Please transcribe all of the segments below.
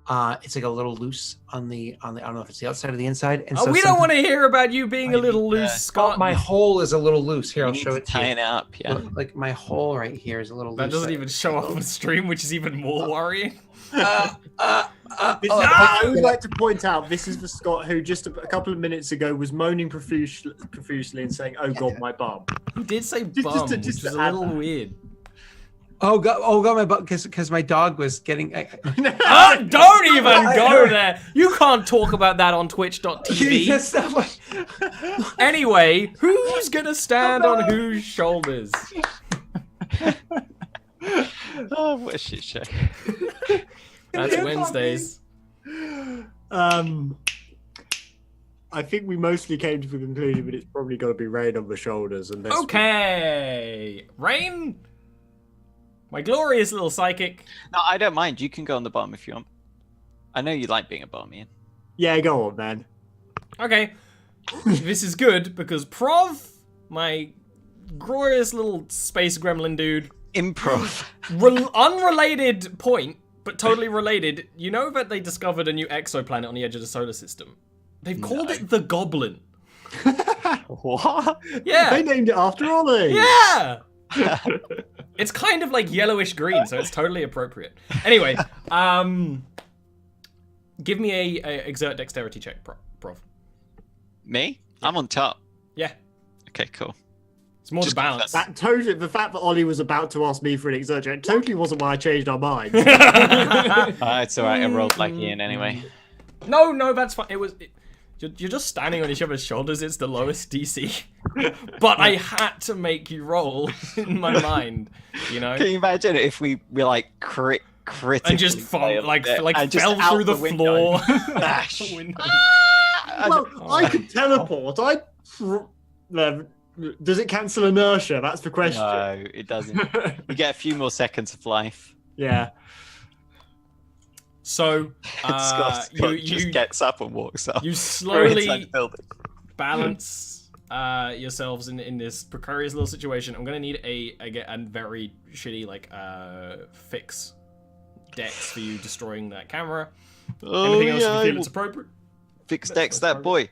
It's like a little loose on the. I don't know if it's the outside or the inside. And Oh, so we don't want to hear about you being a little loose, Oh, Scott. my hole is a little loose. Here, I'll show it to you. Tie it up, yeah. Like my hole right here is a little loose. That doesn't even show up on stream, which is even more worrying. I would like to point out this is the Scott who just a couple of minutes ago was moaning profusely and saying, "Oh God, my bum." He did say bum, which was a little weird. Oh god, my butt, because my dog was getting. Don't even go there. You can't talk about that on Twitch.tv. Anyway, who's gonna stand on whose shoulders? Oh, what a shit show. That's Wednesdays. I think we mostly came to the conclusion that it's probably got to be Rain on the shoulders. Okay, Rain. My glorious little psychic. No, I don't mind. You can go on the bottom if you want. I know you like being a bottom, Ian. Yeah, go on, man. Okay. This is good because Prov, my glorious little space gremlin dude. Improv. Unrelated point, but totally related. You know that they discovered a new exoplanet on the edge of the solar system? They've called it the Goblin. What? Yeah. They named it after Ollie. Yeah. It's kind of like yellowish green, so it's totally appropriate. Anyway, give me a exert dexterity check, Prov. Me? I'm on top. Yeah. Okay, cool. It's more the balance. The fact that Ollie was about to ask me for an exert check totally wasn't why I changed our minds. It's alright, I rolled like Ian anyway. No, that's fine. You're just standing on each other's shoulders. It's the lowest DC. But I had to make you roll in my mind, you know? Can you imagine if we were like critically and just fell through the window. floor. Well, I could teleport. Does it cancel inertia? That's the question. No, it doesn't. You get a few more seconds of life. Yeah. So, Scott just gets up and walks up. You slowly balance yourselves in this precarious little situation. I'm gonna need a very shitty fix dex for you destroying that camera. Anything else you feel it's appropriate? Fix dex that boy.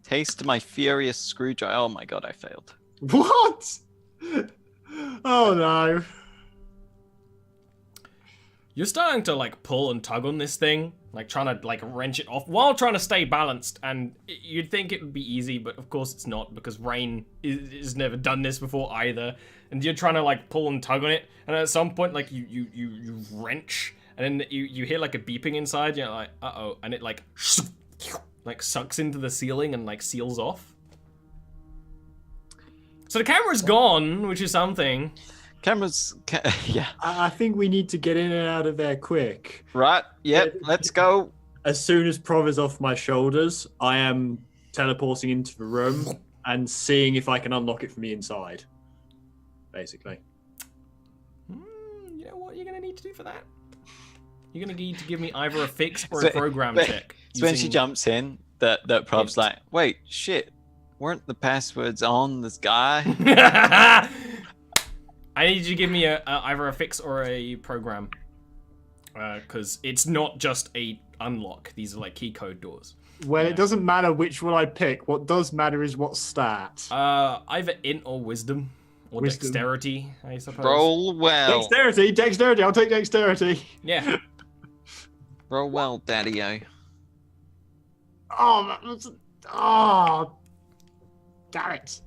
Taste my furious screwdriver. Oh my god, I failed. What? Oh no. You're starting to pull and tug on this thing, trying to wrench it off while trying to stay balanced. And you'd think it would be easy, but of course it's not because Rain has never done this before either. And you're trying to pull and tug on it, and at some point you wrench, and then you hear a beeping inside. You're like, uh-oh, and it sucks into the ceiling and seals off. So the camera's gone, which is something. Yeah. I think we need to get in and out of there quick. Right, yep, let's go. As soon as Prov is off my shoulders, I am teleporting into the room and seeing if I can unlock it from the inside. Basically. You know what you're going to need to do for that? You're going to need to give me either a fix or a program check. So when she jumps in, that Prov's like, wait, shit, weren't the passwords on this guy? I need you to give me either a fix or a program, because it's not just a unlock. These are key code doors. Well, it doesn't matter which one I pick. What does matter is what stat. Either int or wisdom or dexterity, I suppose. Roll well. Dexterity. I'll take dexterity. Yeah. Roll well, Daddy-o. Oh, damn it.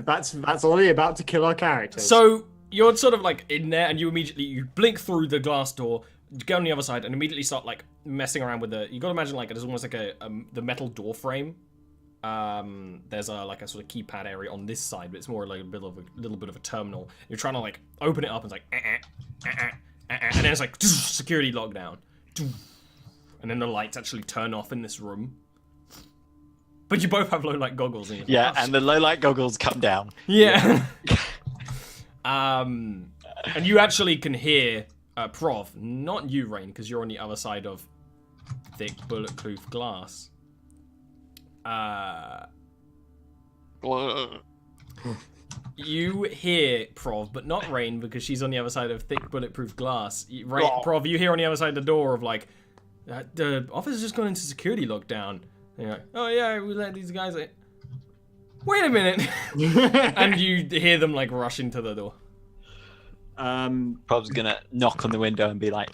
That's Ollie about to kill our characters. So you're sort of in there, and you blink through the glass door, get on the other side, and immediately start messing around with the. You gotta imagine it's almost the metal door frame. There's a sort of keypad area on this side, but it's more a little bit of a terminal. You're trying to open it up, and it's and then it's security lockdown, and then the lights actually turn off in this room. But you both have low light goggles. And and the low light goggles come down. Yeah. And you actually can hear Prov, not you, Rain, because you're on the other side of thick bulletproof glass. You hear Prov, but not Rain because she's on the other side of thick bulletproof glass. Prov, you hear on the other side of the door of like, the office has just gone into security lockdown. And you're like, oh yeah, we let these guys. Wait a minute, and you hear them like rush into the door. Prob's gonna knock on the window and be like,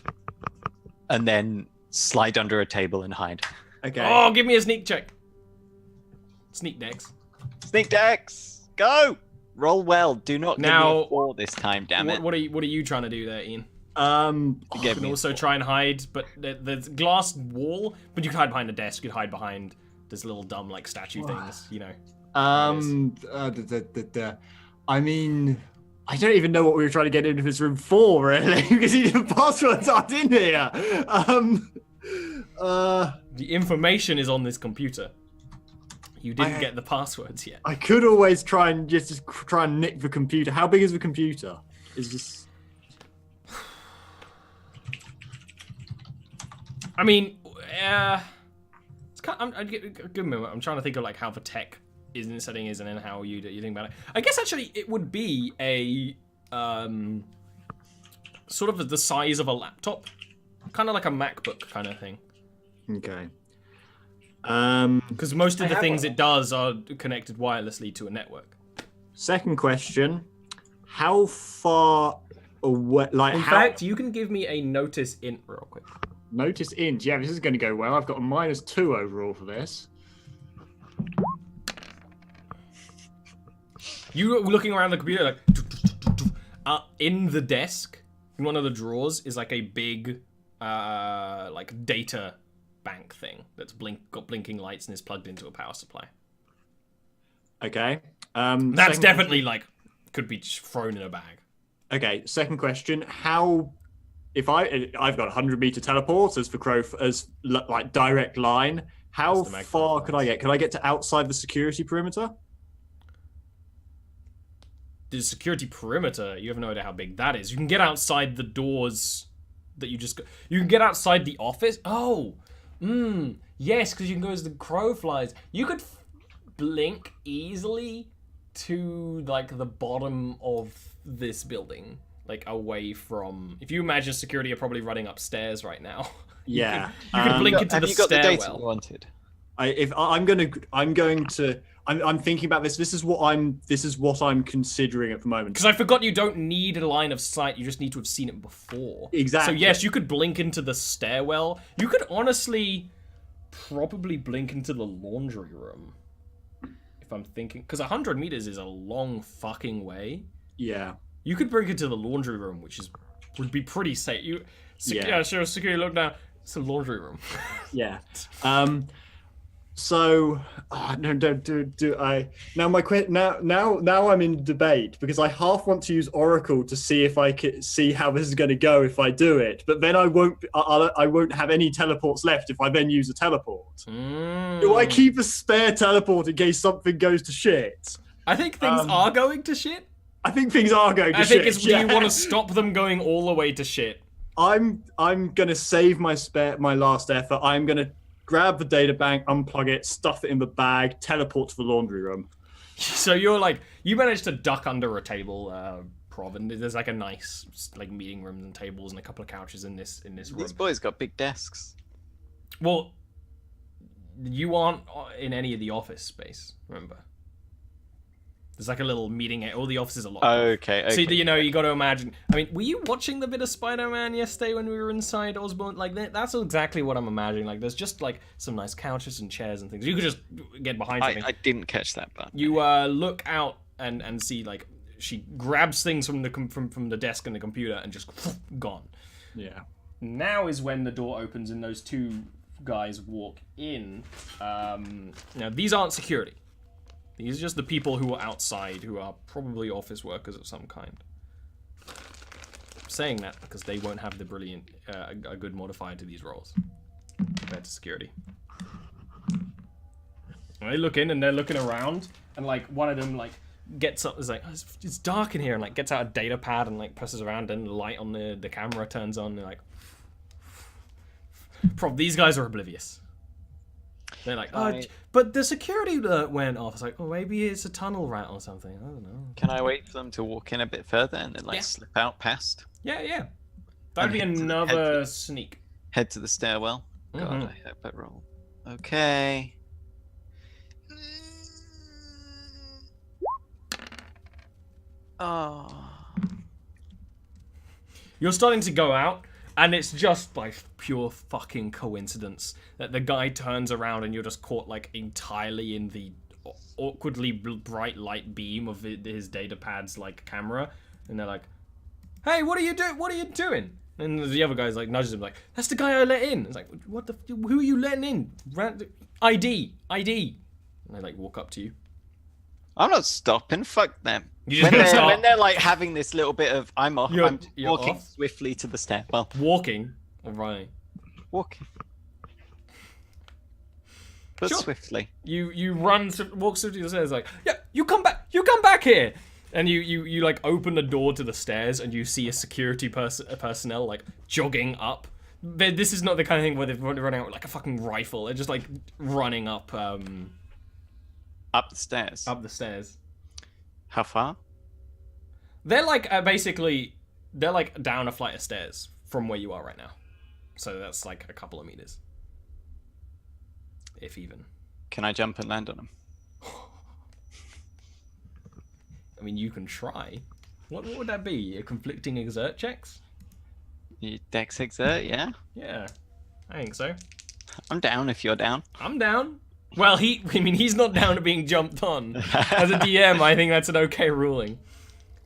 and then slide under a table and hide. Okay. Oh, give me a sneak check. Sneak dex. Sneak decks, go! Roll well. Do not give me a 4 this time, damn it. What are you trying to do there, Ian? You You can also try and hide, but there's glass wall, but you can hide behind a desk. You can hide behind this little dumb like statue things, you know. I mean, I don't even know what we were trying to get into this room for, really, because the passwords aren't in here. The information is on this computer. You didn't get the passwords yet. I could always try and just try and nick the computer. How big is the computer? Is this? I mean, it's kind of, good moment. I'm trying to think of like how the tech is in the setting is, and then how you think about it. I guess actually it would be a sort of the size of a laptop, kind of like a MacBook kind of thing. Okay. Because most of the things it does are connected wirelessly to a network. Second question: how far away? Like, in fact, you can give me a notice int real quick. Notice int. Yeah, this is going to go well. I've got a -2 overall for this. You looking around the computer like in the desk, in one of the drawers is like a big like data bank thing that's got blinking lights and is plugged into a power supply. Okay. That's definitely like could be thrown in a bag. Okay. Second question: how? If I've got 100-meter teleporters for Crow as like direct line, how far could I get? Could I get to outside the security perimeter? The security perimeter, you have no idea how big that is. You can get outside the doors that you just... You can get outside the office? Oh! Yes, because you can go as the crow flies. You could blink easily to, like, the bottom of this building. Like, away from... If you imagine security are probably running upstairs right now. Yeah. You can blink into the stairwell. Have you got the data you wanted? I'm thinking about this. This is what I'm considering at the moment. Because I forgot you don't need a line of sight. You just need to have seen it before. Exactly. So yes, you could blink into the stairwell. You could honestly probably blink into the laundry room. If I'm thinking, because 100 meters is a long fucking way. Yeah. You could blink into the laundry room, which would be pretty safe. Yeah, sure. Security, look down. It's a laundry room. Yeah. So no, do I now? Now I'm in debate because I half want to use Oracle to see if I can see how this is going to go if I do it, but then I won't have any teleports left if I then use a teleport. Do I keep a spare teleport in case something goes to shit? I think things are going to shit. I think things are going to shit. I think do you want to stop them going all the way to shit? I'm gonna save my last effort. I'm gonna grab the data bank, unplug it, stuff it in the bag, teleport to the laundry room. So you're like, you managed to duck under a table, Prov, and there's like a nice like meeting rooms and tables and a couple of couches in this room. These boys got big desks. Well, you aren't in any of the office space, remember? There's like a little meeting. All the offices are locked. Okay. So you got to imagine. I mean, were you watching the bit of Spider-Man yesterday when we were inside Osborn? Like that's exactly what I'm imagining. Like there's just like some nice couches and chairs and things. You could just get behind something. I didn't catch that part. You look out and see like she grabs things from the desk and the computer and just gone. Yeah. Now is when the door opens and those two guys walk in. Now these aren't security. These are just the people who are outside, who are probably office workers of some kind. I'm saying that because they won't have the brilliant, a good modifier to these roles compared to security. And they look in and they're looking around, and like one of them like gets up, is like, oh, it's dark in here, and like gets out a data pad and like presses around, and the light on the camera turns on. And they're like, these guys are oblivious. They're like, I- but the security alert went off. It's like, oh, maybe it's a tunnel rat or something. I don't know. Can I wait for them to walk in a bit further and then like Yeah. slip out past? Yeah. That'd be head to the- another sneak. Head to the stairwell. God, Mhm. I hope I roll. Okay. Oh. You're starting to go out, and it's just by pure fucking coincidence that the guy turns around and you're just caught like entirely in the awkwardly bright light beam of his datapad's like camera, and they're like, "Hey, what are you doing? What are you doing?" And the other guy's like nudges him like, "That's the guy I let in." It's like, "What the? Who are you letting in? ID." And they like walk up to you. I'm not stopping. Fuck them. You just gonna start When they're like having this little bit of I'm off, You're- I'm you're walking off? swiftly to the stairwell. walking or running. Walking. But Sure. swiftly. You run, walk through the stairs like, yeah, you come back here. And you like open the door to the stairs and you see a security personnel like jogging up. This is not the kind of thing where they're running out with like a fucking rifle. They're just like running up Up the stairs. up the stairs. How far? They're like they're like down a flight of stairs from where you are right now. So that's like a couple of meters. If even. Can I jump and land on them? I mean, you can try. What would that be? Conflicting exert checks? You Dex exert, yeah? Yeah, I think so. I'm down if you're down. I'm down. Well, he's not down to being jumped on. As a DM, I think that's an okay ruling.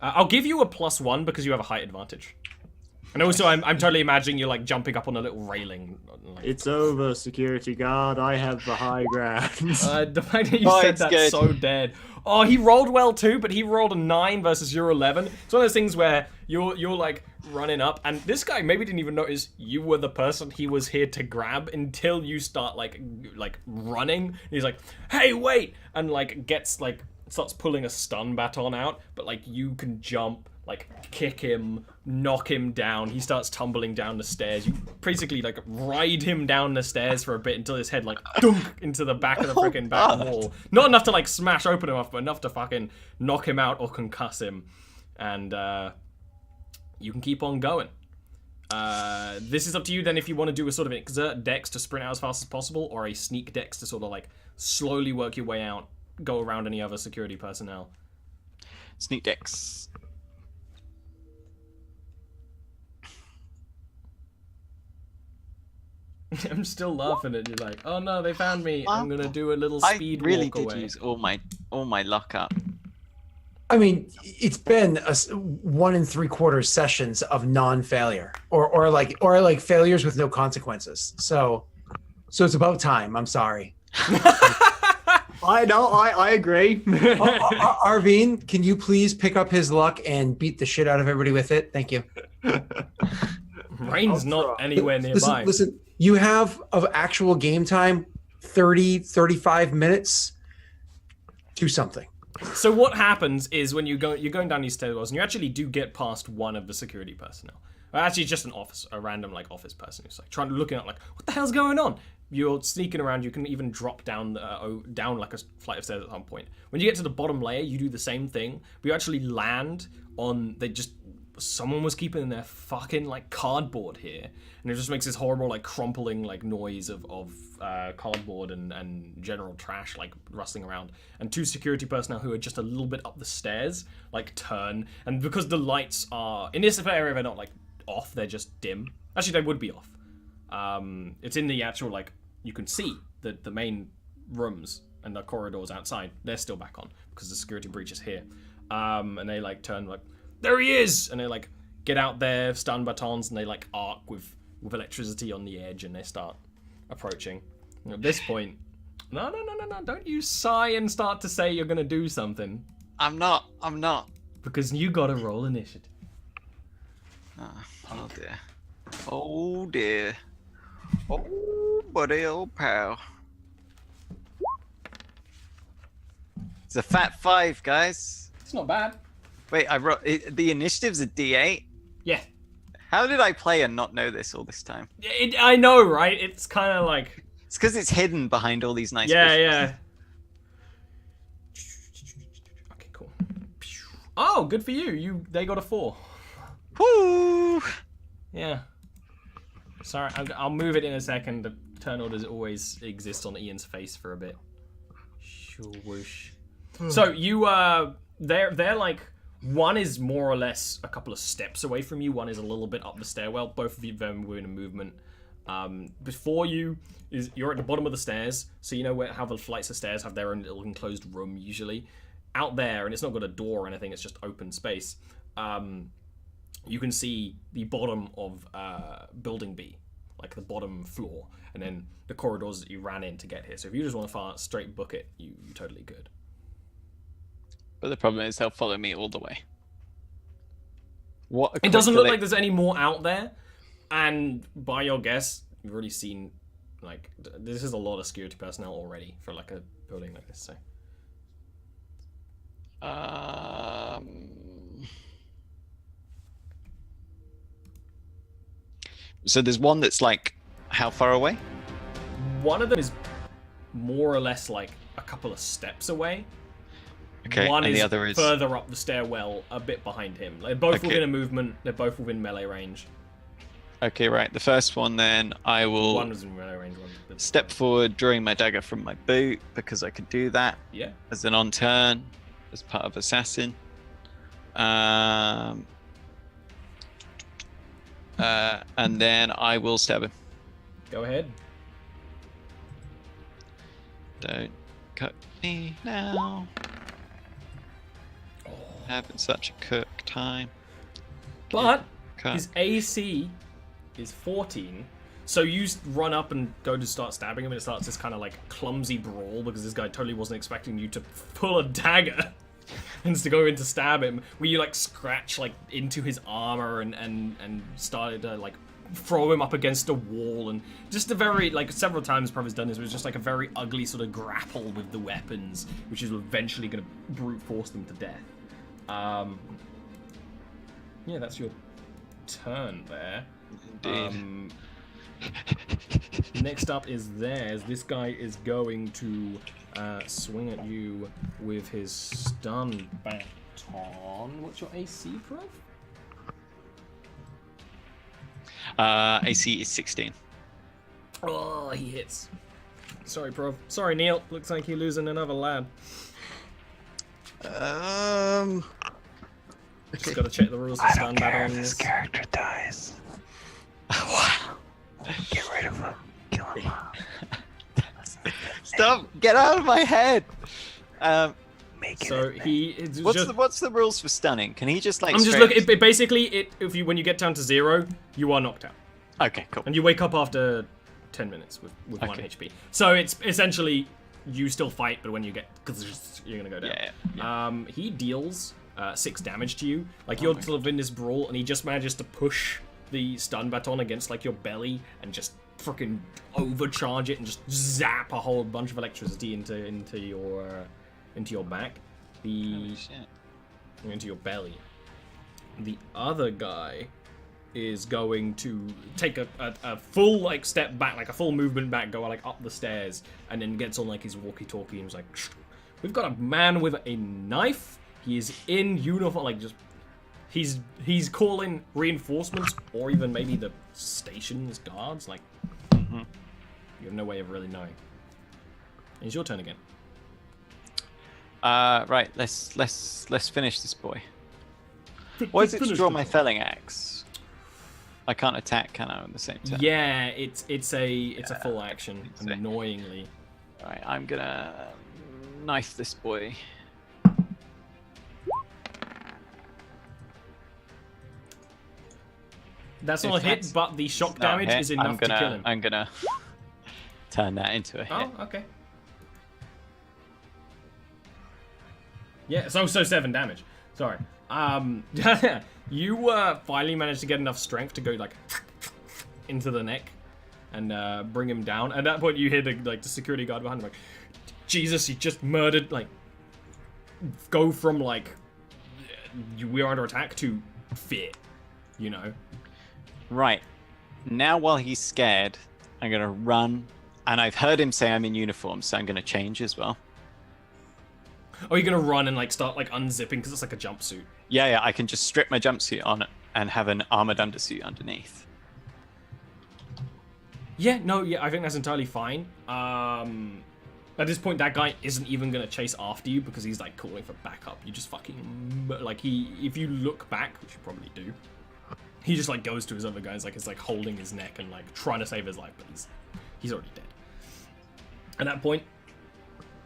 I'll give you a +1 because you have a height advantage. And also, I'm totally imagining you're like jumping up on a little railing. Like, It's over, security guard. I have the high ground. the fact that you Oh, said it's that's good. so dead. Oh, he rolled well too, but he rolled a 9 versus your 11. It's one of those things where you're like running up, and this guy maybe didn't even notice you were the person he was here to grab until you start like running. And he's like, "Hey, wait!" and like starts pulling a stun baton out, but like you can jump, like kick him, knock him down. He starts tumbling down the stairs. You basically like ride him down the stairs for a bit until his head like dunk into the back of the freaking back wall. Not enough to like smash open him off, but enough to fucking knock him out or concuss him. And you can keep on going. This is up to you then if you want to do a sort of exert dex to sprint out as fast as possible, or a sneak dex to sort of like slowly work your way out, go around any other security personnel. Sneak Dex. I'm still laughing at you like, oh no, they found me. I'm gonna do a little I speed really walk did away. use all my luck up. I mean, it's been 1 3/4 sessions of non-failure, or like failures with no consequences. So it's about time. I'm sorry. I know. I agree. Arvine, can you please pick up his luck and beat the shit out of everybody with it? Thank you. Rain's not anywhere nearby. Listen, you have of actual game time 30-35 minutes. Do something. So what happens is when you're going down these stairwells, and you actually do get past one of the security personnel. Actually, just a random like office person who's like looking at like, what the hell's going on? You're sneaking around. You can even drop down like a flight of stairs at some point. When you get to the bottom layer, you do the same thing, but you actually land on. Someone was keeping their fucking like cardboard here, and it just makes this horrible like crumpling like noise of cardboard and general trash like rustling around. And 2 security personnel who are just a little bit up the stairs like turn, and because the lights are in this area, they're not like off, they're just dim. Actually, they would be off. It's in the actual like you can see the main rooms and the corridors outside. They're still back on because the security breach is here. And they like turn like, there he is, and they like get out their stun batons and they like arc with electricity on the edge and they start approaching. And at this point, no, don't you sigh and start to say you're gonna do something, I'm not. because you gotta roll initiative. Oh dear. Oh dear. Oh buddy, old pal. It's a fat 5, guys. It's not bad. Wait, I wrote the initiative's a D8. Yeah. How did I play and not know this all this time? I know, right? It's kind of like It's because it's hidden behind all these nice Yeah, bushes. yeah. Okay, cool. Oh, good for you. They got a 4. Woo! Yeah. Sorry, I'll move it in a second. The turn orders always exist on Ian's face for a bit. Sure, whoosh. So you they're like, one is more or less a couple of steps away from you. One is a little bit up the stairwell. Both of them were in a movement. Before you you're at the bottom of the stairs, so you know how the flights of stairs have their own little enclosed room usually. Out there, and it's not got a door or anything. It's just open space. You can see the bottom of building B, like the bottom floor, and then the corridors that you ran in to get here. So if you just want to straight book it, you totally could. But the problem is they'll follow me all the way. What? It doesn't look like there's any more out there, and by your guess, you've already seen, like, this is a lot of security personnel already for like a building like this. So there's one that's like, how far away? One of them is more or less like a couple of steps away. Okay, One and is the other is further up the stairwell, a bit behind him. They're both Okay. within a movement. They're both within melee range. Okay, right. The first one, then I will One was in melee range. One. step forward, drawing my dagger from my boot because I could do that Yeah. as an on turn, as part of assassin. And then I will stab him. Go ahead. Don't cut me now. Having such a cook time. But Cut. his AC is 14. So you run up and go to start stabbing him, and it starts this kind of like clumsy brawl because this guy totally wasn't expecting you to pull a dagger and to go in to stab him. Where you like scratch like into his armor and started to like throw him up against a wall, and just a very like several times Prof has done this. It was just like a very ugly sort of grapple with the weapons, which is eventually going to brute force them to death. Yeah, that's your turn there. Indeed. Next up is theirs. This guy is going to swing at you with his stun baton. What's your AC, Prof? AC is 16. Oh, he hits. Sorry, Prof. Sorry, Neil. Looks like you're losing another lad. Just gotta check the rules of stun baton. This character dies. Wow. Get rid of him. Kill him. Stop! Get out of my head! Make it. So he is What's the rules for stunning? Can he just like? I'm just straight- looking. Basically, when you get down to 0, you are knocked out, Okay, cool. and you wake up after 10 minutes with 1 Okay. HP. So it's essentially you still fight, but when you get, because you're gonna go down. Yeah. He deals 6 damage to you. Like you're sort of in this brawl, and he just manages to push the stun baton against like your belly and just freaking overcharge it and just zap a whole bunch of electricity into your back. Holy shit. Into your belly. The other guy is going to take a full like step back, like a full movement back, go like up the stairs, and then gets on like his walkie-talkie and is like, "We've got a man with a knife. He is in uniform, like just he's calling reinforcements, or even maybe the station's guards. Like, you have no way of really knowing." It's your turn again. Right. Let's finish this boy. Why is it to draw my felling axe? I can't attack, can I, at the same time? Yeah, it's a full action. it's a- Annoyingly. Right, I'm gonna knife this boy. That's If not a hit, that's but the shock not damage hit, is enough to kill him. I'm gonna turn that into a hit. Oh, okay. Yeah, so 7 damage. Sorry. You finally managed to get enough strength to go like into the neck and bring him down. At that point, you hear the security guard behind him like, "Jesus, he just murdered!" Like, go from like we're under attack to fear. You know. Right. Now, while he's scared, I'm gonna run And I've heard him say I'm in uniform, so I'm going to change as well. Oh, you're gonna run and like start like unzipping because it's like a jumpsuit. Yeah, I can just strip my jumpsuit on and have an armored undersuit underneath. Yeah, no, yeah, I think that's entirely fine. At this point, that guy isn't even gonna chase after you because he's like calling for backup. You just fucking like if you look back, which you probably do, he just like goes to his other guys, like is like holding his neck and like trying to save his life, but he's already dead. At that point,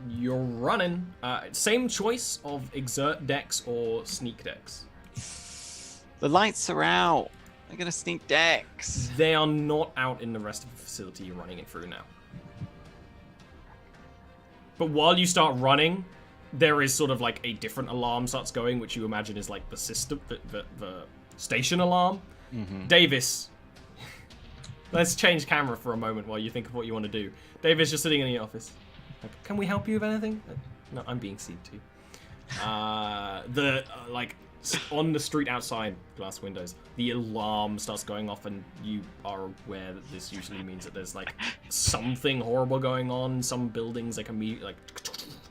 you're running. Same choice of exert dex or sneak dex. The lights are out. I'm gonna sneak dex. They are not out in the rest of the facility you're running it through now. But while you start running, there is sort of like a different alarm starts going, which you imagine is like the system, the station alarm. Mm-hmm. Davis, let's change camera for a moment while you think of what you want to do. Davis, you're sitting in the office. Like, can we help you with anything? No, I'm being seen too. Like on the street outside, glass windows, the alarm starts going off, and you are aware that this usually means that there's like something horrible going on. Some buildings like immediately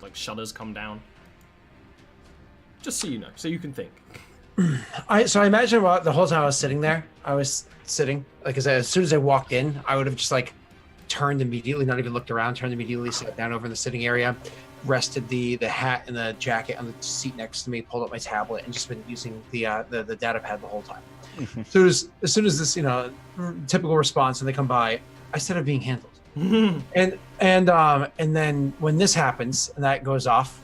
like shutters come down. Just so you know, so you can think. So I imagine the whole time I was sitting there, I was sitting like as soon as I walked in, I would have just like turned immediately, not even looked around, turned immediately, sat down over in the sitting area, rested the hat and the jacket on the seat next to me, pulled up my tablet, and just been using the data pad the whole time. So as soon as this, typical response, and they come by, I started being handled. And then when this happens and that goes off,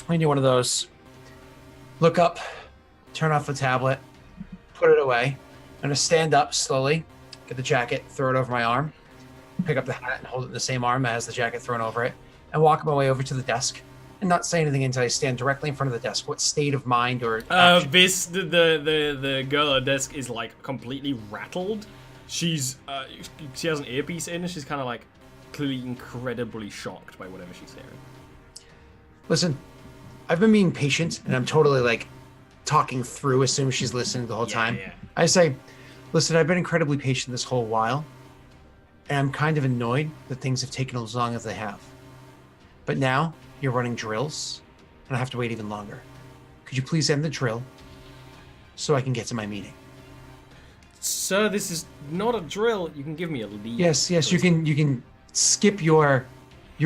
I do one of those, look up, turn off the tablet, put it away. I'm gonna stand up slowly, get the jacket, throw it over my arm, pick up the hat and hold it in the same arm as the jacket thrown over it, and walk my way over to the desk and not say anything until I stand directly in front of the desk. What state of mind or action? The girl at the desk is like completely rattled. She has an earpiece in and she's kind of like clearly incredibly shocked by whatever she's hearing. Listen, I've been being patient and I'm totally like talking through as soon as she's listening the whole time. Yeah. I say, listen, I've been incredibly patient this whole while, and I'm kind of annoyed that things have taken as long as they have. But now you're running drills, and I have to wait even longer. Could you please end the drill so I can get to my meeting? Sir, this is not a drill. You can give me a lead. Yes, you can skip your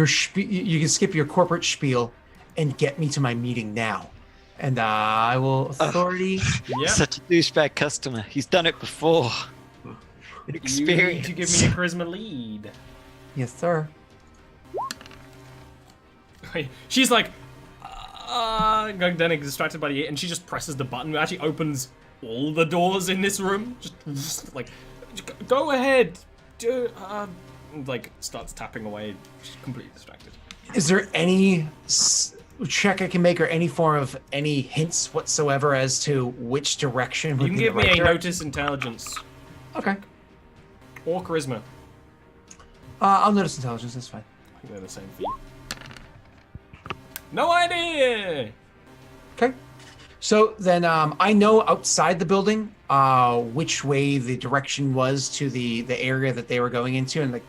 skip your corporate spiel and get me to my meeting now. And I will authority. Yep. Such a douchebag customer. He's done it before. You need Experience. to give me a charisma lead. Yes, sir. She's like, getting distracted by the and she just presses the button. It actually opens all the doors in this room. Just like, go ahead. Like starts tapping away. She's completely distracted. Is there any check I can make or any form of any hints whatsoever as to which direction would You can be give the right me a direction? notice intelligence Okay. or charisma. I'll notice intelligence. That's fine. I think they're the same feat. No idea. Okay. So then I know outside the building which way the direction was to the area that they were going into, and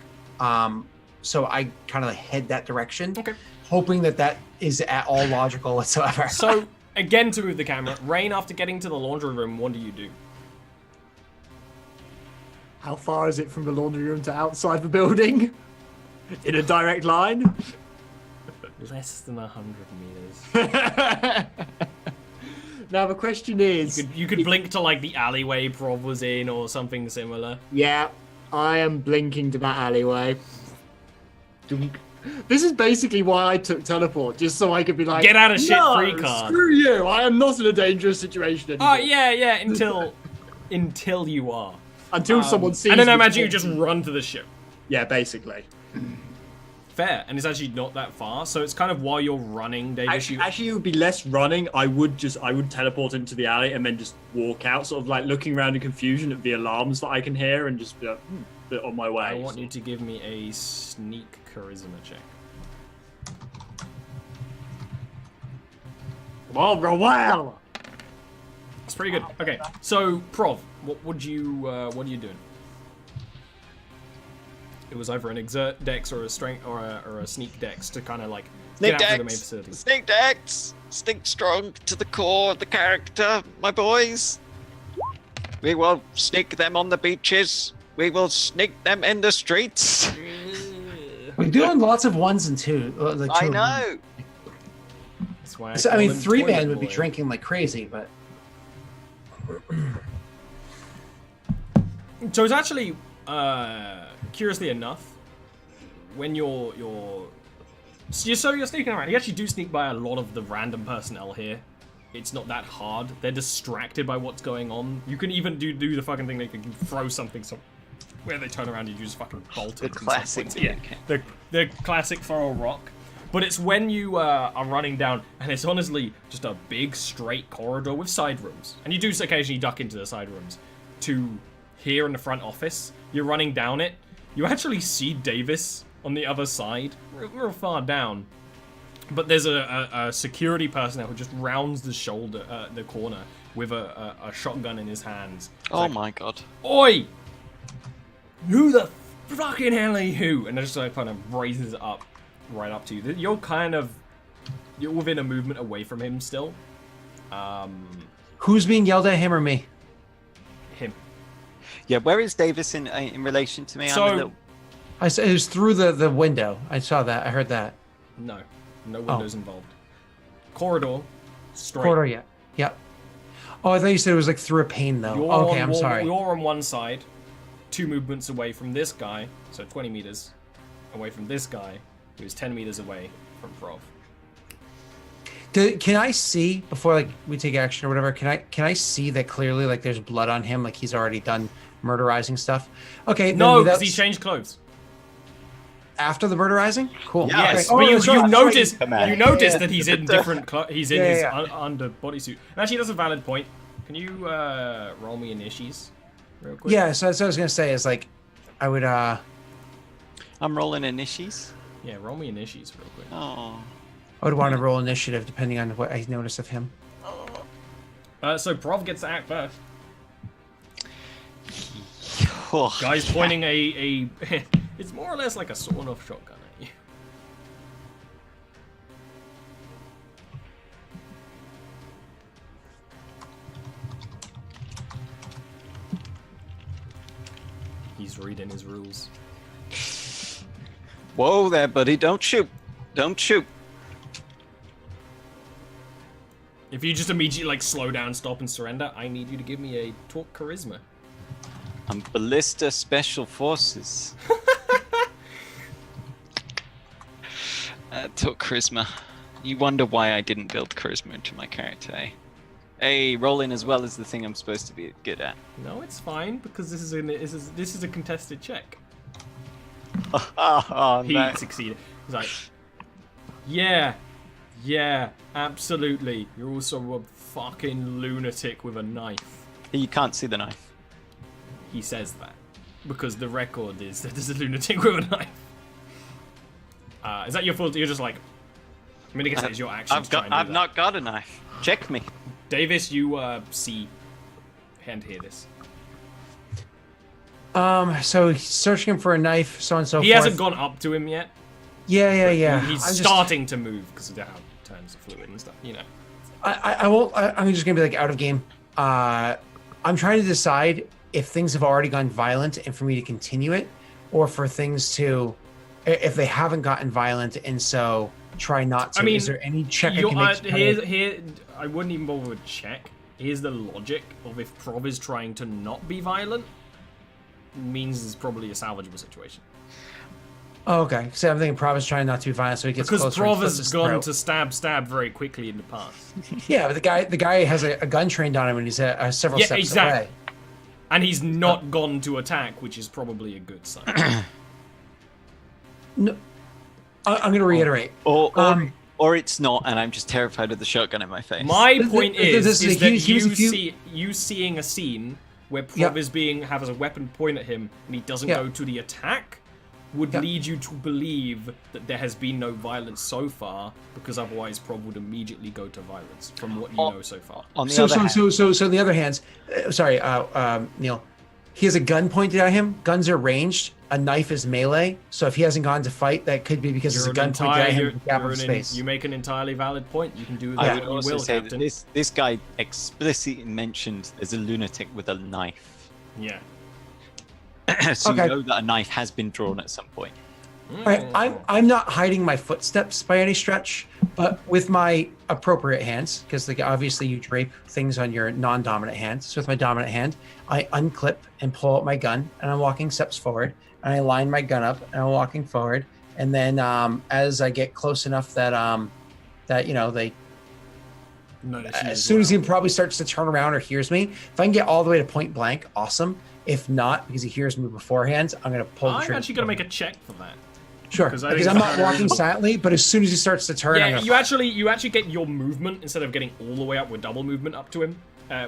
so I kind of head that direction, Okay. hoping that is at all logical whatsoever. So again, to move the camera, Rain, after getting to the laundry room, what do you do? How far is it from the laundry room to outside the building? In a direct line? Less than 100 meters. Now the question is... You could blink to like the alleyway Prov was in or something similar. Yeah, I am blinking to that alleyway. This is basically why I took teleport, just so I could be like, Get out of shit no, free card. Screw you! I am not in a dangerous situation anymore. Oh yeah, until you are. Until someone sees And then I me. imagine you just run to the ship. Yeah, basically. Fair, and it's actually not that far, so it's kind of while you're running, Davis. Actually, it would be less running. I would teleport into the alley and then just walk out, sort of like looking around in confusion at the alarms that I can hear, and just be like, bit on my way. I want you to give me a sneak charisma check. Well. It's pretty good. Okay, so Prov, what are you doing? It was either an exert dex or a strength or a sneak dex to kind of like Sneak get out through the main decks! facility. Sneak decks! Stick strong to the core of the character, my boys. We will sneak them on the beaches. We will sneak them in the streets. We're doing lots of ones and two. Like I two know. That's why So, I call mean, him 3 man Toilet would be Boy. drinking like crazy, but So it's actually, curiously enough, when you're sneaking around. You actually do sneak by a lot of the random personnel here. It's not that hard. They're distracted by what's going on. You can even do the fucking thing. They can throw something where they turn around and you just fucking bolt The it. from some classic. point. Yeah, the classic throw a rock. But it's when you are running down, and it's honestly just a big straight corridor with side rooms. And you do occasionally duck into the side rooms. To here in the front office, you're running down it. You actually see Davis on the other side, real far down. But there's a security personnel who just rounds the corner with a shotgun in his hands. It's Oh like, my god. Oi! Who the fucking hell are you? And it just like kind of raises it up, right up to you. You're within a movement away from him still. who's being yelled at, him or me? Him. Yeah, where is Davis in relation to me? So- I'm a little... I said it was through the window. I saw that. I heard that. No windows involved. Corridor, straight. Corridor, yeah. Yep. Oh, I thought you said it was like through a pane though. You're Okay, on I'm sorry. You're on one side, 2 movements away from this guy, so 20 meters away from this guy, who's 10 meters away from Prov. Can I see before like we take action or whatever? Can I see that clearly? Like there's blood on him, like he's already done murderizing stuff. Okay. No, then because that's he changed clothes. after the murderizing. Cool. Yes, Okay. but that's right, you that's notice right. Command. you notice Yeah. that he's in different. He's in Yeah, his yeah. under bodysuit. And actually, that's a valid point. Can you roll me inities, real quick? Yeah. So that's what I was gonna say is like, I would I'm rolling inities. Yeah, roll me inities real quick. Oh. I would want to roll initiative depending on what I notice of him. So Prov gets to act first. Oh, Guy's pointing a it's more or less like a sawn-off shotgun at you. He's reading his rules. Whoa there, buddy. Don't shoot. Don't shoot. If you just immediately like slow down, stop, and surrender, I need you to give me a talk charisma. I'm Ballista Special Forces. Took charisma. You wonder why I didn't build charisma into my character, eh? Hey, rolling as well as the thing I'm supposed to be good at. No, it's fine because this is a contested check. Oh, He no. succeeded. He's like, yeah, absolutely. You're also a fucking lunatic with a knife. You can't see the knife. He says that because the record is that there's a lunatic with a knife. Is that your fault? You're just like, I mean, I guess that is your actions. I've not got a knife. Check me. Davis, you see and hear this. So he's searching him for a knife, so on and so He forth. hasn't gone up to him yet. Yeah. He's I'm just- starting to move because of how turns are fluid and stuff. You know. I won't. I'm just gonna be like out of game. I'm trying to decide if things have already gone violent and for me to continue it, or for things to, if they haven't gotten violent and so try not to. I mean, is there any check I can make? to kind of- Here, I wouldn't even bother with check. Here's the logic of if Prov is trying to not be violent, means it's probably a salvageable situation. Oh, okay. So I'm thinking Prov is trying not to be violent, so he gets Because closer. Prov and slits has his gone throat. to stab very quickly in the past. Yeah, but the guy has a gun trained on him, and he's several Yeah, steps exactly. away. And he's not gone to attack, which is probably a good sign. No, I'm going to reiterate. Or it's not, and I'm just terrified of the shotgun in my face. My point This is is a that huge- you seeing a scene where Prov Yeah. is has a weapon point at him and he doesn't Yeah. go to the attack would Yeah. lead you to believe that there has been no violence so far, because otherwise Prov would immediately go to violence from what you know so far. On the So other hand, on the other hand, sorry, Neil. he has a gun pointed at him. Guns are ranged. A knife is melee. So if he hasn't gone to fight, that could be because there's a gun pointed at him in the gap of space. You make an entirely valid point. You can do I that would what you also will, say Captain. that this guy explicitly mentioned there's a lunatic with a knife. Yeah. So Okay. you know that a knife has been drawn at some point. All right, I'm not hiding my footsteps by any stretch, but with my appropriate hands, because like obviously you drape things on your non-dominant hand. So with my dominant hand, I unclip and pull out my gun, and I'm walking steps forward, and I line my gun up, and I'm walking forward, and then as I get close enough that that they as soon as he probably starts to turn around or hears me, if I can get all the way to point blank, awesome. If not, because he hears me beforehand, I'm gonna pull the trigger. I'm actually gonna make a check for that. Sure, Because because I'm not walking silently, but as soon as he starts to turn, I'm Yeah, gonna you actually get your movement instead of getting all the way up with double movement up to him,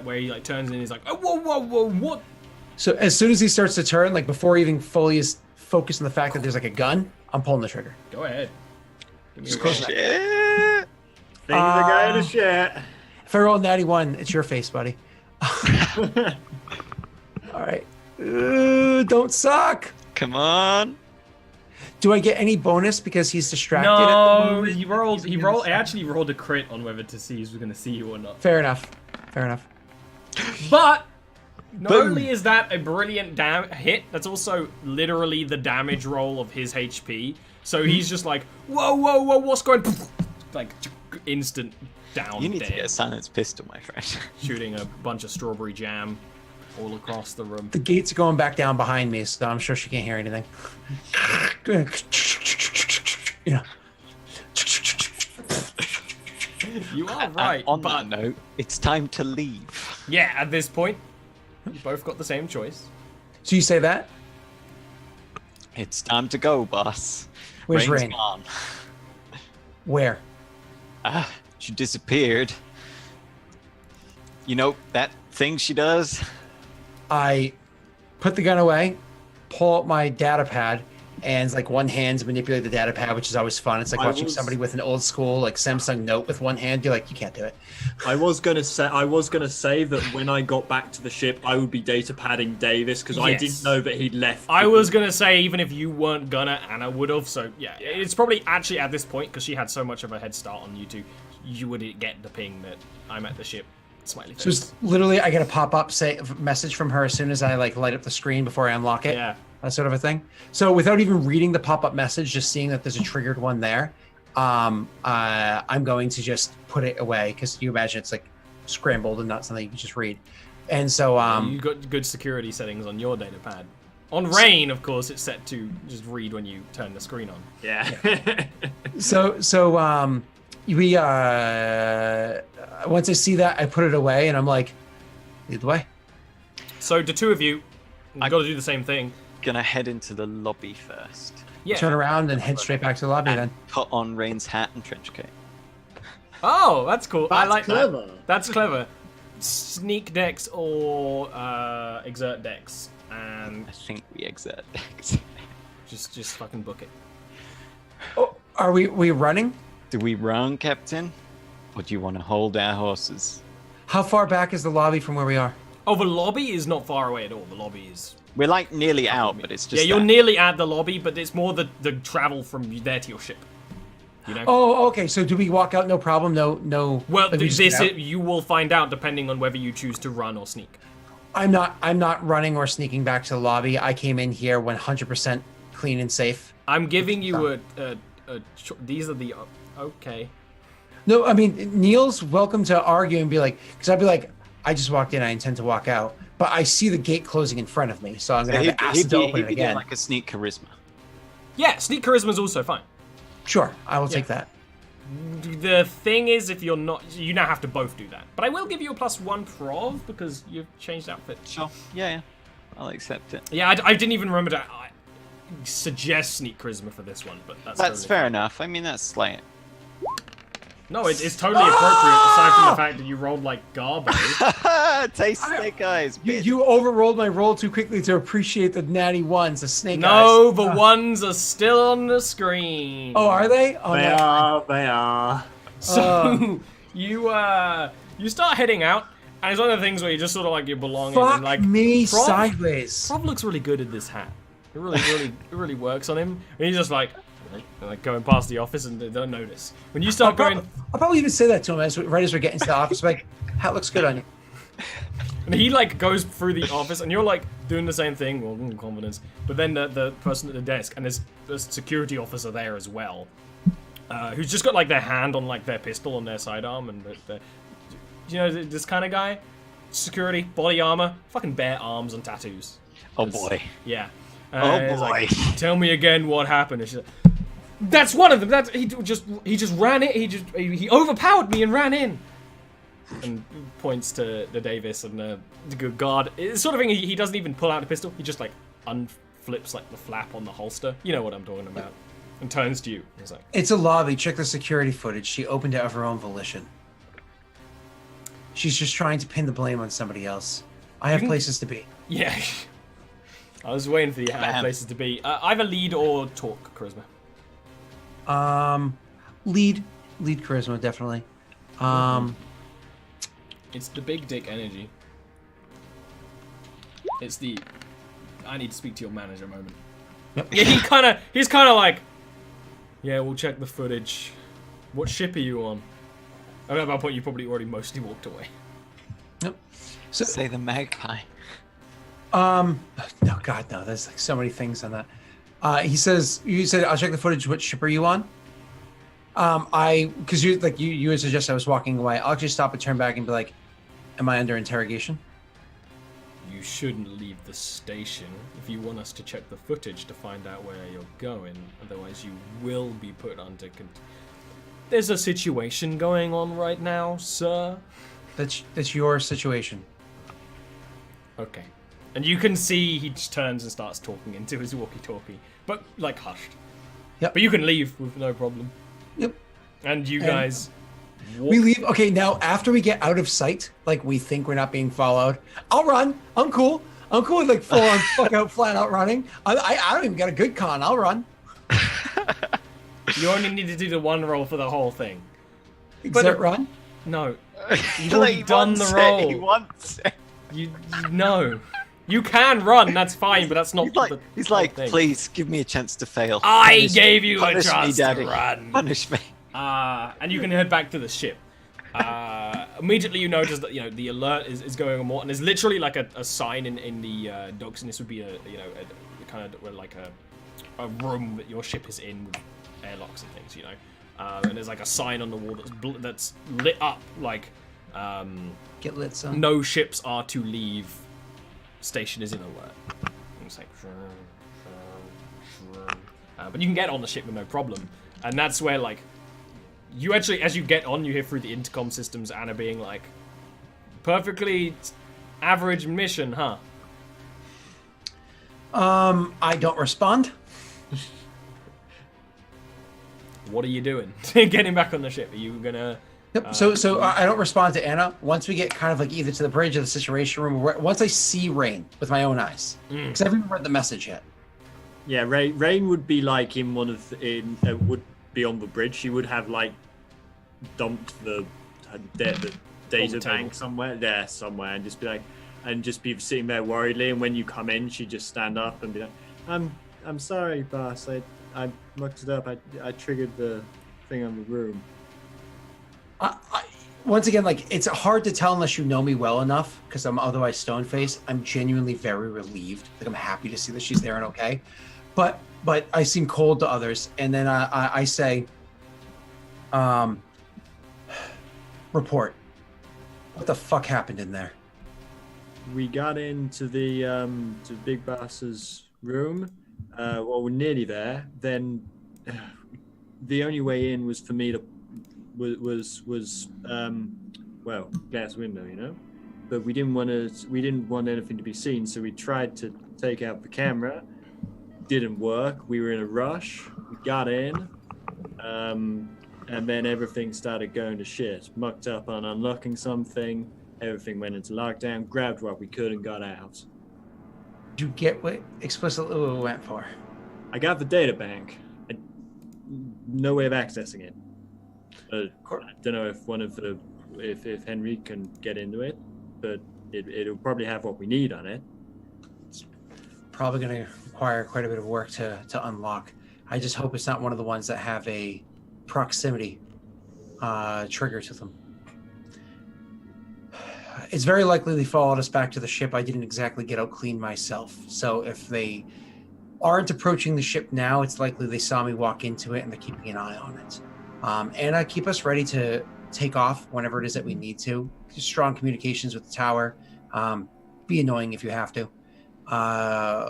where he like turns and he's like, oh, whoa, what? So as soon as he starts to turn, like before he even fully is focused on the fact that there's like a gun, I'm pulling the trigger. Go ahead. Give me a close roll. Yeah. Things are going to shit. If I roll a natty one, it's your face, buddy. All right. Don't suck. Come on. Do I get any bonus because he's distracted? at the No, moment? he rolled. I actually rolled a crit on whether to see if he was gonna see you or not. Fair enough. Fair enough. But not Boom. only is that a brilliant hit, that's also literally the damage roll of his HP. So he's just like, whoa, what's going? Like instant down. You need dead. to get a silenced pistol, my friend. Shooting a bunch of strawberry jam all across the room. The gates are going back down behind me, so I'm sure she can't hear anything. Yeah. You are right. On but that note, it's time to leave. yeah, at this point, you both got the same choice. So you say that? It's time to go, boss. Where's Rain's Rain? gone. Where? She disappeared. You know that thing she does? I put the gun away, pull out my data pad, and like one hand's manipulate the data pad, which is always fun. It's like watching somebody with an old school like Samsung Note with one hand. You're like, you can't do it. I was gonna say that when I got back to the ship, I would be data padding Davis because I Yes. didn't know that he'd left. I was gonna say even if you weren't gonna, Anna would have. So yeah, it's probably actually at this point because she had so much of a head start on you two, you would get the ping that I'm at the ship. Smiley face. So it's literally, I get a pop-up message from her as soon as I like light up the screen before I unlock it. Yeah. That sort of a thing. So without even reading the pop-up message, just seeing that there's a triggered one there, I'm going to just put it away because you imagine it's like scrambled and not something you can just read. And so You got good security settings on your data pad. On Rain, of course, it's set to just read when you turn the screen on. Yeah. so we once I see that, I put it away and I'm like, lead the way. So the two of you, got to do the same thing. Gonna head into the lobby first. Yeah. Turn around and head straight back to the lobby then. Put on Rain's hat and trench coat. Oh, that's cool. I That's like clever. that. That's clever. Sneak decks or exert decks, and I think we exert decks. just fucking book it. Oh, are we running? Do we run, Captain? Or do you want to hold our horses? How far back is the lobby from where we are? Oh, the lobby is not far away at all. The lobby is. We're like nearly out, but it's just Yeah, you're that. nearly at the lobby, but it's more the travel from there to your ship. You know. Oh, okay. So do we walk out? No problem. No. Well, like we just get out? you will find out depending on whether you choose to run or sneak. I'm not running or sneaking back to the lobby. I came in here 100% clean and safe. I'm giving you these are the okay. No, I mean Neil's welcome to argue and be like, because I'd be like, I just walked in. I intend to walk out, but I see the gate closing in front of me, so I'm gonna have to ask to open it doing again. like a sneak charisma. Yeah, sneak charisma is also fine. Sure, I will take that. The thing is, if you're not, you now have to both do that. But I will give you a +1 prov because you've changed outfit. Sure. Yeah. I'll accept it. Yeah, I didn't even remember to suggest sneak charisma for this one, but that's totally fair fine. enough. I mean, that's slight. No, it's totally appropriate. Aside from the fact that you rolled like garbage. Taste snake eyes. bitch. You overrolled my roll too quickly to appreciate the natty ones, the snake No, eyes. the ones are still on the screen. Oh, are they? Oh, They no. are. They are. So you start heading out, And it's one of the things where you just sort of like you belong in. Fuck And, like, me Prov- sideways. Prov looks really good in this hat. It it really works on him. And he's just like going past the office and they don't notice. When you start going, I'll probably even say that to him right as we're getting to the office. Like, hat looks good on you. and he like goes through the office and you're like doing the same thing, well, confidence. But then the person at the desk and there's a security officer there as well, who's just got like their hand on like their pistol on their sidearm and you know this kind of guy, security, body armor, fucking bare arms and tattoos. Oh boy. Yeah. Oh He's boy. like, tell me again what happened. And she's like, that's one of them. That's he just ran it. He overpowered me and ran in. And points to the Davis and the good guard. It's sort of thing. He doesn't even pull out the pistol. He just like unflips like the flap on the holster. You know what I'm talking about. And turns to you. He's like, It's a lobby. Check the security footage. She opened it of her own volition. She's just trying to pin the blame on somebody else. I have places to be. yeah. I was waiting for the places to be. Either lead or talk charisma. Lead charisma, definitely. It's the big dick energy. It's the I need to speak to your manager moment. Yep. Yeah, he's kind of like, yeah, we'll check the footage. What ship are you on? I mean, at that point, you probably already mostly walked away. Yep. So, Say the magpie. no, God, no. There's like so many things on that. You said, I'll check the footage. What ship are you on? Because you had suggested I was walking away. I'll actually stop and turn back and be like, am I under interrogation? You shouldn't leave the station if you want us to check the footage to find out where you're going. Otherwise, you will be put under There's a situation going on right now, sir. That's your situation. Okay. And you can see he just turns and starts talking into his walkie-talkie, but like hushed. Yep. But you can leave with no problem. Yep. And you guys We leave. Okay, now after we get out of sight, like we think we're not being followed, I'll run. I'm cool. With like full on fuck out, flat out running. I don't even got a good con. I'll run. You only need to do the one roll for the whole thing. But it run? No. You've already done the roll. He wants it. You know. You can run, that's fine, but that's not He's the like, thing. please give me a chance to fail. I gave you a Punish me, chance to Daddy. run. Punish me. And you can head back to the ship. Immediately you notice that the alert is going on more, and there's literally like a sign in the docks, and this would be a kind of like a room that your ship is in with airlocks and things, and there's like a sign on the wall that's lit up like Get lit, son. no ships are to leave. Station is in alert. And it's like, but you can get on the ship with no problem, and that's where like. You actually, as you get on, you hear through the intercom systems Anna being like, perfectly average mission, huh? I don't respond. What are you doing? Getting back on the ship? Are you gonna... Yep. So I don't respond to Anna. Once we get kind of like either to the bridge or the situation room, once I see Rain with my own eyes, because I haven't read the message yet. Yeah, Rain would be like in one of would be on the bridge. She would have like dumped the data bank somewhere, and just be like, and just be sitting there worriedly. And when you come in, she'd just stand up and be like, "I'm sorry, boss. I mucked it up. I triggered the thing on the room." Once again, like it's hard to tell unless you know me well enough, because I'm otherwise stone faced. I'm genuinely very relieved. Like I'm happy to see that she's there and okay, but I seem cold to others. And then I say, report. What the fuck happened in there? We got into the to Big Boss's room. Well, we're nearly there. Then the only way in was for me to was glass window, But we didn't want anything to be seen, so we tried to take out the camera. Didn't work. We were in a rush. We got in, and then everything started going to shit. Mucked up on unlocking something. Everything went into lockdown. Grabbed what we could and got out. Did you get what explicitly what we went for? I got the data bank. No way of accessing it. I don't know if if Henry can get into it. but it'll probably have what we need on it. Probably going to require quite a bit of work to unlock. I just hope it's not one of the ones that have a proximity trigger to them. It's very likely they followed us back to the ship. I didn't exactly get out clean myself. So if they aren't approaching the ship now, it's likely they saw me walk into it and they're keeping an eye on it. And keep us ready to take off whenever it is that we need to. Strong communications with the tower. Be annoying if you have to.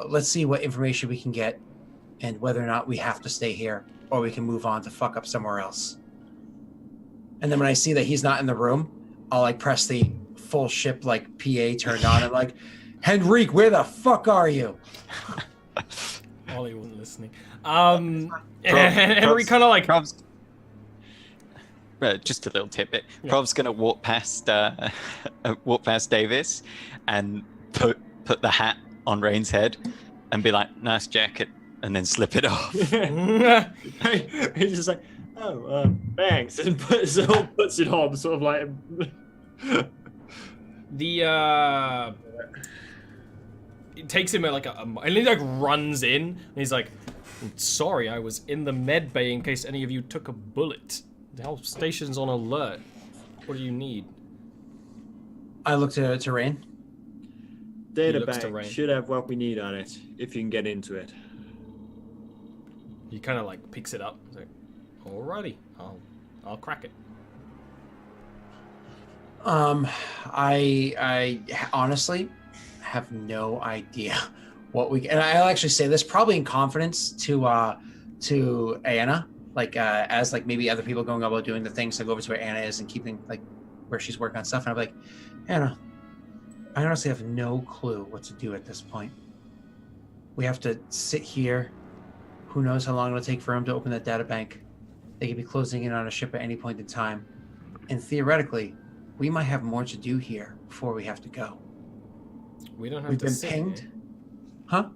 Let's see what information we can get and whether or not we have to stay here or we can move on to fuck up somewhere else. And then when I see that he's not in the room, I'll like press the full ship like PA turned on and like, Henrique, where the fuck are you? Ollie wasn't listening. Henry kind of like... Prov's, just a little tidbit. Yeah. Prov's gonna walk past Davis and put the hat on Rain's head and be like, nice jacket, and then slip it off. He's just like, oh, thanks, and puts it on, sort of like... It takes him like and he like runs in, and he's like, sorry, I was in the med bay in case any of you took a bullet. The whole station's on alert. What do you need? I look to Rain. Data bank should have what we need on it, if you can get into it. He kind of like picks it up. He's like, alrighty, I'll crack it. I honestly have no idea what we. And I'll actually say this probably in confidence to Anna, like as like maybe other people going about doing the things. I go over to where Anna is and keeping like where she's working on stuff, and I'm like, Anna, I honestly have no clue what to do at this point. We have to sit here. Who knows how long it'll take for him to open that data bank? They could be closing in on a ship at any point in time, and theoretically, we might have more to do here before we have to go. We don't have We've to been sit pinged. here. Huh?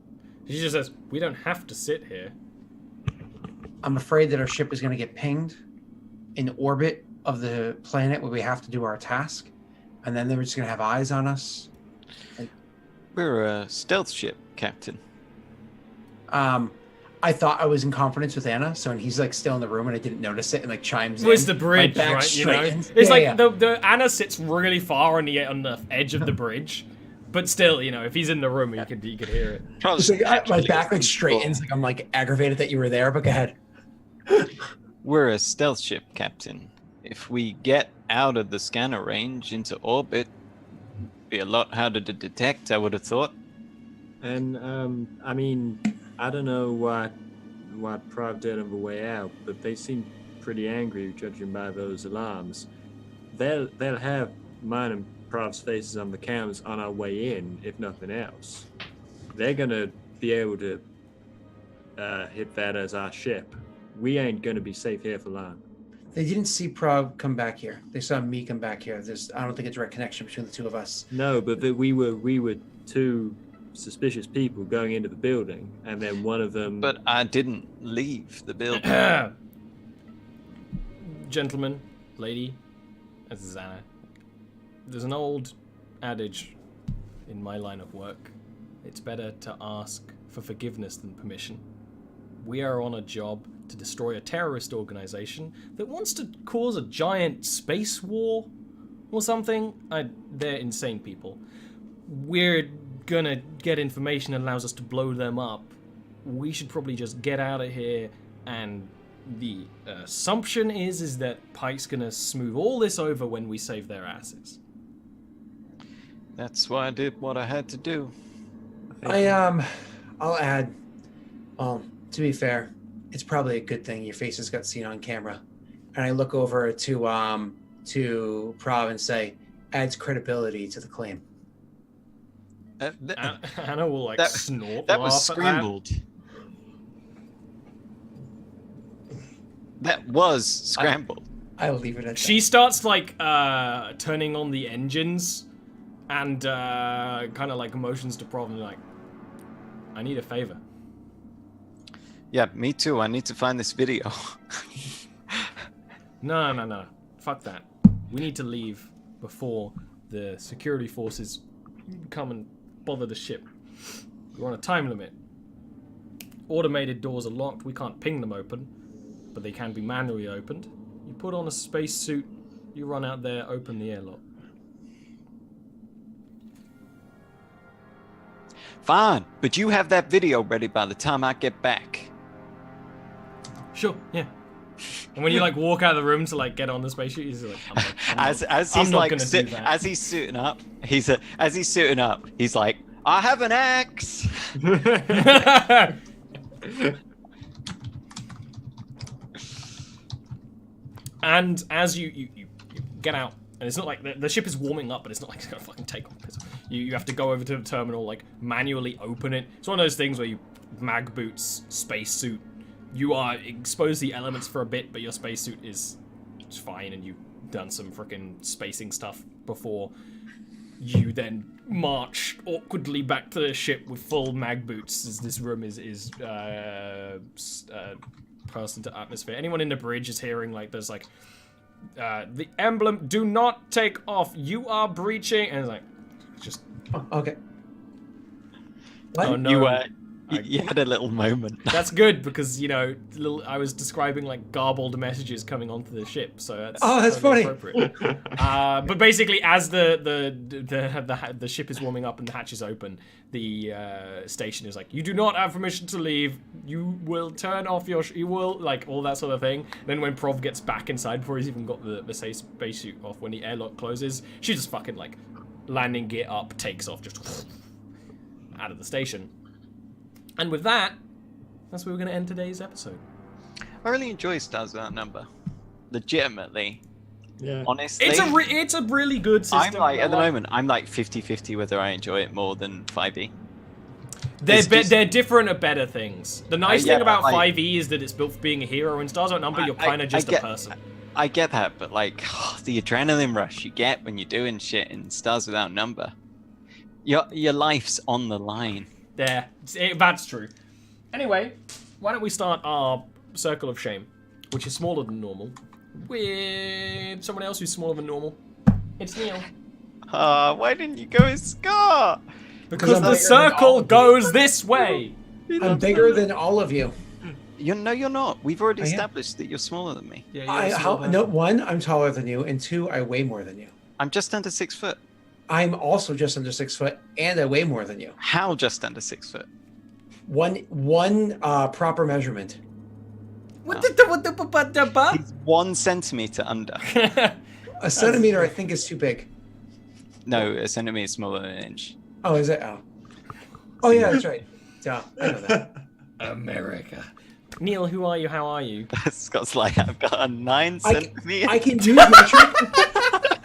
She just says, we don't have to sit here. I'm afraid that our ship is going to get pinged in orbit of the planet where we have to do our task, and then they're just going to have eyes on us. We're a stealth ship, Captain. I thought I was in confidence with Anna, so when he's like still in the room and I didn't notice it and like chimes in. Where's the bridge, my back right? You know, straightens. it's Yeah, like yeah. the Anna sits really far on the edge of the bridge, but still, you know, if he's in the room, you could hear it. It's like, my back like straightens, like I'm like aggravated that you were there, but go ahead. We're a stealth ship, Captain. If we get out of the scanner range into orbit, it'd be a lot harder to detect, I would have thought. And I mean, I don't know what Prov did on the way out, but they seem pretty angry, judging by those alarms. They'll have mine and Prov's faces on the cams on our way in, if nothing else. They're gonna be able to hit that as our ship. We ain't gonna be safe here for long. They didn't see Prov come back here. They saw me come back here. I don't think a direct connection between the two of us. No, but we were two suspicious people going into the building, and then one of them... But I didn't leave the building. Gentlemen, lady, this is Anna. There's an old adage in my line of work. It's better to ask for forgiveness than permission. We are on a job to destroy a terrorist organization that wants to cause a giant space war or something. They're insane people. We're gonna get information that allows us to blow them up. We should probably just get out of here, and the assumption is that Pike's gonna smooth all this over when we save their asses. That's why I did what I had to do. I'll add, to be fair, it's probably a good thing your faces got seen on camera. And I look over to Prov and say, adds credibility to the claim. Anna will like snort. That was scrambled. That was scrambled. I'll leave it at She that. starts like turning on the engines and kind of like motions to Prov and like, I need a favor. Yeah, me too. I need to find this video. No. Fuck that. We need to leave before the security forces come and bother the ship. We're on a time limit. Automated doors are locked. We can't ping them open, but they can be manually opened. You put on a spacesuit, you run out there, open the airlock. Fine, but you have that video ready by the time I get back. Sure, yeah. And when you like walk out of the room to like get on the spaceship, he's like, As he's suiting up, he's like, I have an axe. And as you get out, and it's not like the ship is warming up, but it's not like it's gonna fucking take off. You have to go over to the terminal, like manually open it. It's one of those things where you mag boots, spacesuit. You are exposed to the elements for a bit, but your spacesuit is fine, and you've done some freaking spacing stuff before you then march awkwardly back to the ship with full mag boots, as this room is person to atmosphere. Anyone in the bridge is hearing like there's like the emblem, do not take off, you are breaching, and it's like just Okay. What? oh no. You had a little moment. That's good because I was describing like garbled messages coming onto the ship, so that's funny. totally appropriate. But basically, as the ship is warming up and the hatch is open, the station is like, you do not have permission to leave. You will turn off you will like all that sort of thing. Then when Prov gets back inside before he's even got the spacesuit off, when the airlock closes, she just fucking like landing gear up, takes off, just out of the station. And with that, that's where we're going to end today's episode. I really enjoy Stars Without Number. Legitimately. Yeah. Honestly. It's a really good system. I'm like, at the moment, I'm like 50-50 whether I enjoy it more than 5e. They're different at better things. The nice thing about like, 5e is that it's built for being a hero. In Stars Without Number, you're kind of just a person. I get that, but like, the adrenaline rush you get when you're doing shit in Stars Without Number. Your life's on the line. Yeah, that's true. Anyway, why don't we start our Circle of Shame, which is smaller than normal, with someone else who's smaller than normal. It's Neil. Why didn't you go as Scar? Because the circle goes this way. I'm bigger than all of you. You're not. We've already established that you're smaller than me. Yeah, One, I'm taller than you, and two, I weigh more than you. I'm just under 6 foot. I'm also just under 6 foot, and I weigh more than you. How just under 6 foot? One proper measurement. He's 1 centimeter under. A centimeter, I think, is too big. No, a centimeter is smaller than an inch. Oh, is it? Oh, yeah, that's right. Yeah, I know that. America. Neil, who are you? How are you? Scott's like, I've got a 9 centimeter. I can use metric.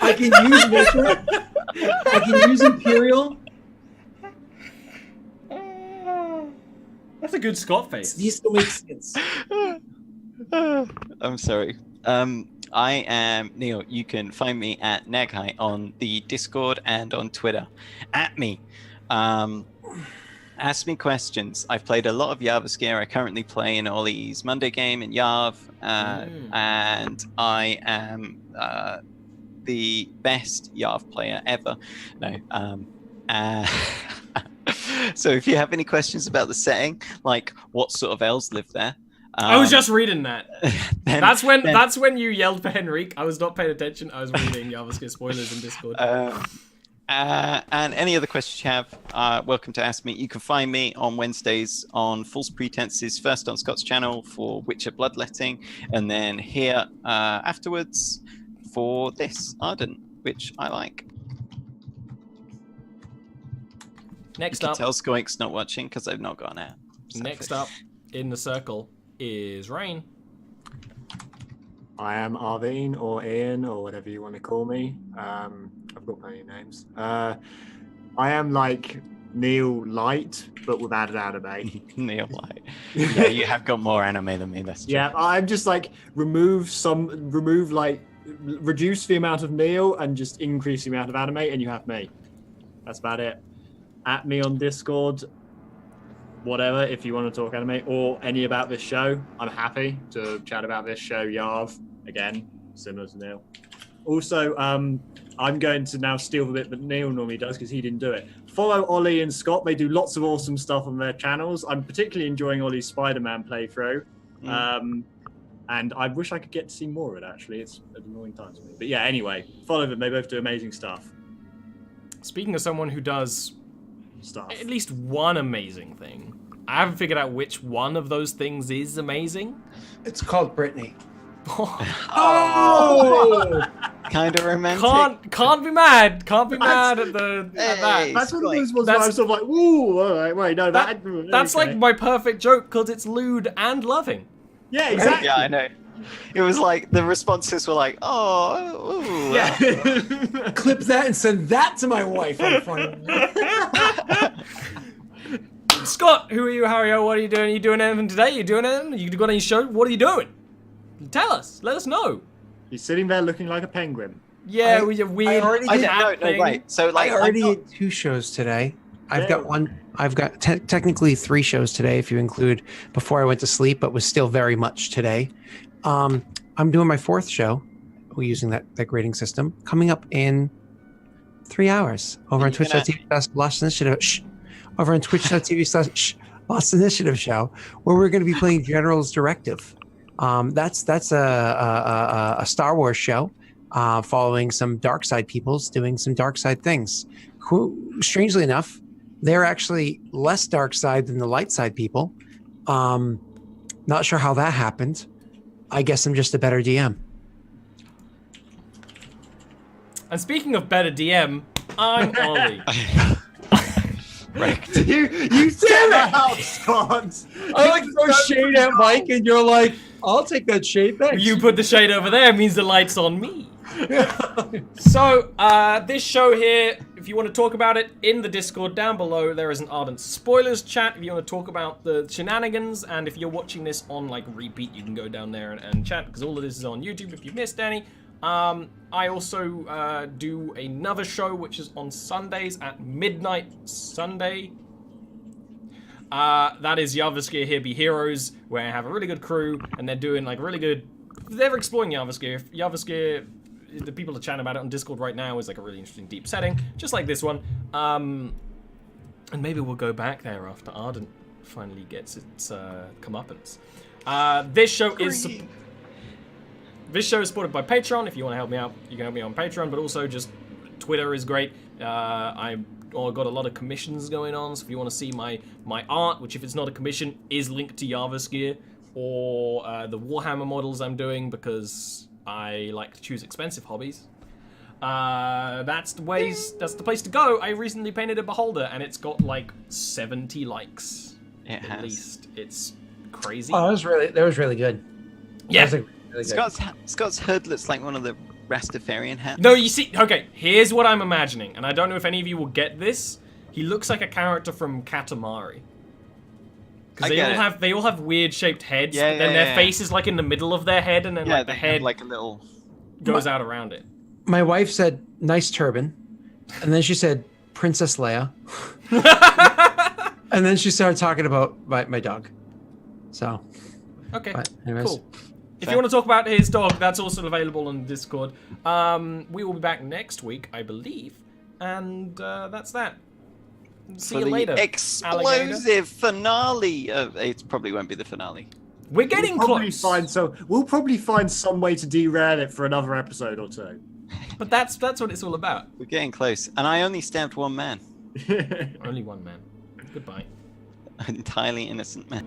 I can use metric. I can use imperial. That's a good Scott face. These still make sense. I'm sorry. I am Neil. You can find me at Neghai on the Discord and on Twitter. At me. Ask me questions. I've played a lot of Yavaskir. I currently play in Ollie's Monday game in Yav. And I am the best Yav player ever. No. So if you have any questions about the setting, like what sort of elves live there, I was just reading that. That's when you yelled for Henrique. I was not paying attention. I was reading Yavaskir spoilers in Discord. And any other questions you have, welcome to ask me. You can find me on Wednesdays on False Pretenses, first on Scott's channel for Witcher Bloodletting, and then here afterwards for this Ardent, which I like. Next you can up, tell Skoink's not watching because I've not gone out. Next up in the circle is Rain. I am Arvine or Ian or whatever you want to call me. I've got plenty of names. I am like Neil Light, but with added anime. Neil Light. Yeah, you have got more anime than me. That's true. Yeah, I'm just like reduce the amount of Neil and just increase the amount of anime, and you have me. That's about it. At me on Discord, whatever, if you want to talk anime or any about this show, I'm happy to chat about this show, Yav, again, similar to Neil. Also, I'm going to now steal the bit that Neil normally does because he didn't do it. Follow Ollie and Scott. They do lots of awesome stuff on their channels. I'm particularly enjoying Ollie's Spider-Man playthrough. And I wish I could get to see more of it, actually. It's an annoying time to me. But yeah, anyway, follow them. They both do amazing stuff. Speaking of someone who does Stuff. at least one amazing thing, I haven't figured out which one of those things is amazing. It's called Brittany. Oh! Kind of romantic. Can't be mad. Can't be mad at the at that. Hey, That's one of those ones That's- where I'm sort of like, ooh, all right, wait, no, That's okay. like my perfect joke because it's lewd and loving. Yeah, exactly. Yeah, I know. It was like the responses were like, "Oh, ooh, Yeah. Clip that and send that to my wife. On the phone. Scott, who are you? How are you? What are you doing? Are you doing anything today? You doing anything? You got any show? What are you doing? Tell us. Let us know. He's sitting there looking like a penguin. Yeah, I- we have weird. I already I did- don't know. Right. So like, I already I'm not- did 2 shows today. Yeah. I've got technically 3 shows today if you include before I went to sleep, but was still very much today. I'm doing my 4th show. We're using that grading system coming up in 3 hours over on You're gonna- Twitch.tv/Lost Initiative. Shh. Over on Twitch.tv/Lost Initiative show, where we're going to be playing General's Directive. That's a Star Wars show, following some dark side peoples doing some dark side things. Strangely enough, they're actually less dark side than the light side people. Not sure how that happened. I guess I'm just a better DM. And speaking of better DM, I'm Ollie. You said that out, Scott. I like throw shade at Mike, and you're like, "I'll take that shade, thanks." You put the shade over there means the light's on me. So, this show here, if you want to talk about it in the Discord down below, there is an Ardent spoilers chat if you want to talk about the shenanigans, and if you're watching this on like repeat, you can go down there and chat, because all of this is on YouTube if you missed any. I also do another show which is on Sundays at midnight Sunday. That is Yavaskir Here Be Heroes, where I have a really good crew, and they're doing like really good. They're exploring Yavaskir. Yavaskir, the people are chatting about it on Discord right now, is like a really interesting deep setting, just like this one. And maybe we'll go back there after Ardent finally gets its comeuppance. This show is. This show is supported by Patreon. If you want to help me out, you can help me on Patreon, but also just Twitter is great. I've got a lot of commissions going on, so if you want to see my art, which if it's not a commission, is linked to Yavaskir, or the Warhammer models I'm doing, because I like to choose expensive hobbies. That's the place to go. I recently painted a beholder, and it's got like 70 likes. It At has. least. It's crazy. Oh, that was really good. Yeah. That was, really good. Scott's hood looks like one of the Rastafarian hats. No, you see, okay, here's what I'm imagining, and I don't know if any of you will get this. He looks like a character from Katamari. Because they all have weird shaped heads, Yeah, but then yeah, their yeah. face is like in the middle of their head, and then yeah, like the they head have like a little. goes out around it. My wife said, "Nice turban," and then she said, "Princess Leia," and then she started talking about my dog. So, Okay, but anyways. cool. If you want to talk about his dog, that's also available on Discord. We will be back next week, I believe, and that's that. See For you the later. alligator. explosive finale of it probably won't be the finale. We're getting close, We'll probably find some way to derail it for another episode or two. but that's what it's all about. We're getting close, and I only stabbed one man, Only one man. Goodbye. an entirely innocent man.